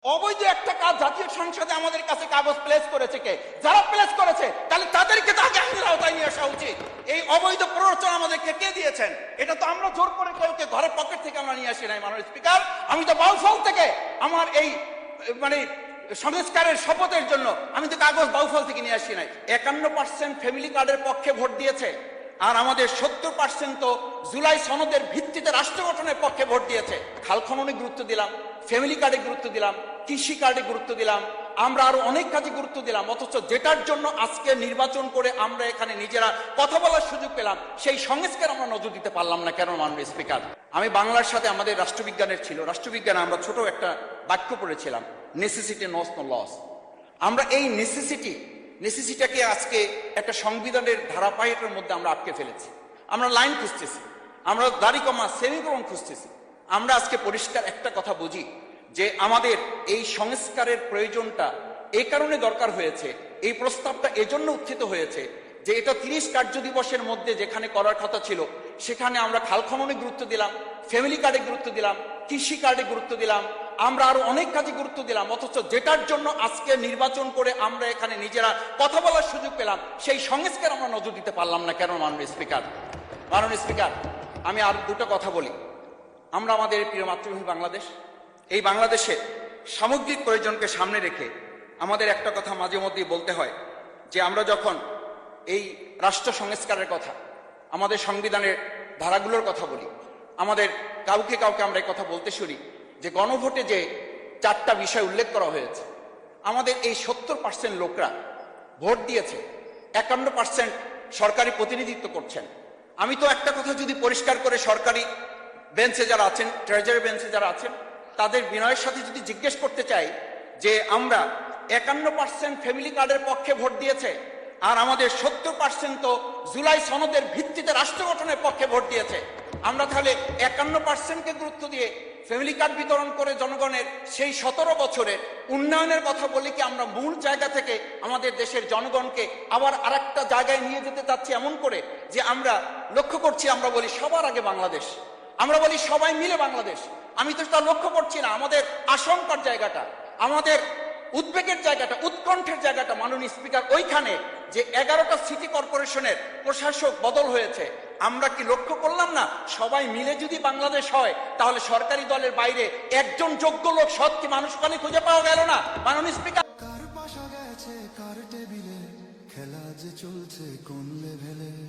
অবৈধ একটা কাজ জাতীয় সংসদে আমাদের কাছে কাগজ প্লেস করেছে কে? যারা প্লেস করেছে তাহলে তাদেরকে তো আগে আইনের আওতায় নিয়ে আসা উচিত। এই অবৈধ প্ররোচনা আমাদেরকে কে দিয়েছেন? এটা তো আমরা জোর করে কেউকে ঘরের পকেট থেকে আমরা নিয়ে আসি নাই। মাননীয় স্পিকার, আমি তো বাউফল থেকে আমার এই মানে সংস্কারের শপথের জন্য আমি তো কাগজ বাউফল থেকে নিয়ে আসি নাই। 51% ফ্যামিলি কার্ডের পক্ষে ভোট দিয়েছে, আর আমাদের 70% তো জুলাই সনদের ভিত্তিতে রাষ্ট্র গঠনের পক্ষে ভোট দিয়েছে। খাল খননে গুরুত্ব দিলাম, ফ্যামিলি কার্ডে গুরুত্ব দিলাম, কৃষি কার্ডে গুরুত্ব দিলাম, আমরা আরো অনেক কাজে গুরুত্ব দিলাম। অথচ যেটার জন্য আজকে নির্বাচন করে আমরা এখানে নিজেরা কথা বলার সুযোগ পেলাম, সেই সংস্কার আমরা নজর দিতে পারলাম না কেন? মাননীয় স্পিকার, আমি বাংলার সাথে আমাদের রাষ্ট্রবিজ্ঞানের ছিল, রাষ্ট্রবিজ্ঞানে আমরা ছোট একটা বাক্য পড়েছিলাম, নেসেসিটি নোস নো লস। আমরা এই নেসেসিটিটাকে আজকে একটা সংবিধানের ধারাবাহিকের মধ্যে আমরা আটকে ফেলেছি। আমরা লাইন খুঁজতেছি, আমরা দাড়ি কমা সেমিকোলন খুঁজতেছি। আমরা আজকে পরিষ্কার একটা কথা বুঝি যে আমাদের এই সংস্কারের প্রয়োজনটা এই কারণে দরকার হয়েছে, এই প্রস্তাবটা এজন্য উত্থিত হয়েছে যে এটা 30 কার্য দিবসের মধ্যে যেখানে করার কথা ছিল সেখানে আমরা খাল খননে গুরুত্ব দিলাম, ফ্যামিলি কার্ডে গুরুত্ব দিলাম, কৃষি কার্ডে গুরুত্ব দিলাম, আমরা আরো অনেক কাজে গুরুত্ব দিলাম। অথচ যেটার জন্য আজকে নির্বাচন করে আমরা এখানে নিজেরা কথা বলার সুযোগ পেলাম, সেই সংস্কার আমরা নজর দিতে পারলাম না কেন? মাননীয় স্পিকার, আমি আর দুটো কথা বলি। আমরা আমাদের প্রিয় মাতৃভূমি বাংলাদেশ, এই বাংলাদেশের সামগ্রিক প্রয়োজনকে সামনে রেখে আমাদের একটা কথা মাঝে মধ্যেই বলতে হয় যে আমরা যখন এই রাষ্ট্র সংস্কারের কথা, আমাদের সংবিধানের ধারাগুলোর কথা বলি, আমাদের কাউকে আমরা এই কথা বলতে শুনি যে গণভোটে যে 4টা বিষয় উল্লেখ করা হয়েছে, আমাদের এই 70% লোকরা ভোট দিয়েছে, 51% সরকারি প্রতিনিধিত্ব করছেন। আমি তো একটা কথা যদি পরিষ্কার করে সরকারি বেঞ্চে যারা আছেন, ট্রেজারি বেঞ্চে যারা আছেন, তাদের বিনয়ের সাথে যদি জিজ্ঞেস করতে চাই যে আমরা 51% ফ্যামিলি কার্ডের পক্ষে ভোট দিয়েছে, আর আমাদের 70% তো জুলাই সনদের ভিত্তিতে রাষ্ট্র গঠনের পক্ষে ভোট দিয়েছে, আমরা তাহলে 51%কে গুরুত্ব দিয়ে ফ্যামিলি কার্ড বিতরণ করে জনগণের সেই 17 বছরের উন্নয়নের কথা বলি কি আমরা মূল জায়গা থেকে আমাদের দেশের জনগণকে আবার আরেকটা জায়গায় নিয়ে যেতে চাচ্ছি, এমন করে যে আমরা লক্ষ্য করছি, আমরা বলি সবার আগে বাংলাদেশ, আমরা বলি সবাই মিলে বাংলাদেশ। আমি তো তা লক্ষ্য করছি না। আমাদের আশঙ্কার জায়গাটা, আমাদের উদ্বেগের জায়গাটা, উৎকণ্ঠের জায়গাটা মাননীয় স্পিকার ওইখানে যে 11টা সিটি কর্পোরেশনের প্রশাসক বদল হয়েছে। আমরা কি লক্ষ্য করলাম না সবাই মিলে যদি বাংলাদেশ হয় তাহলে সরকারি দলের বাইরে একজন যোগ্য লোক সৎ কি মানুষ খুঁজে পাওয়া গেল না? মাননীয় স্পিকার,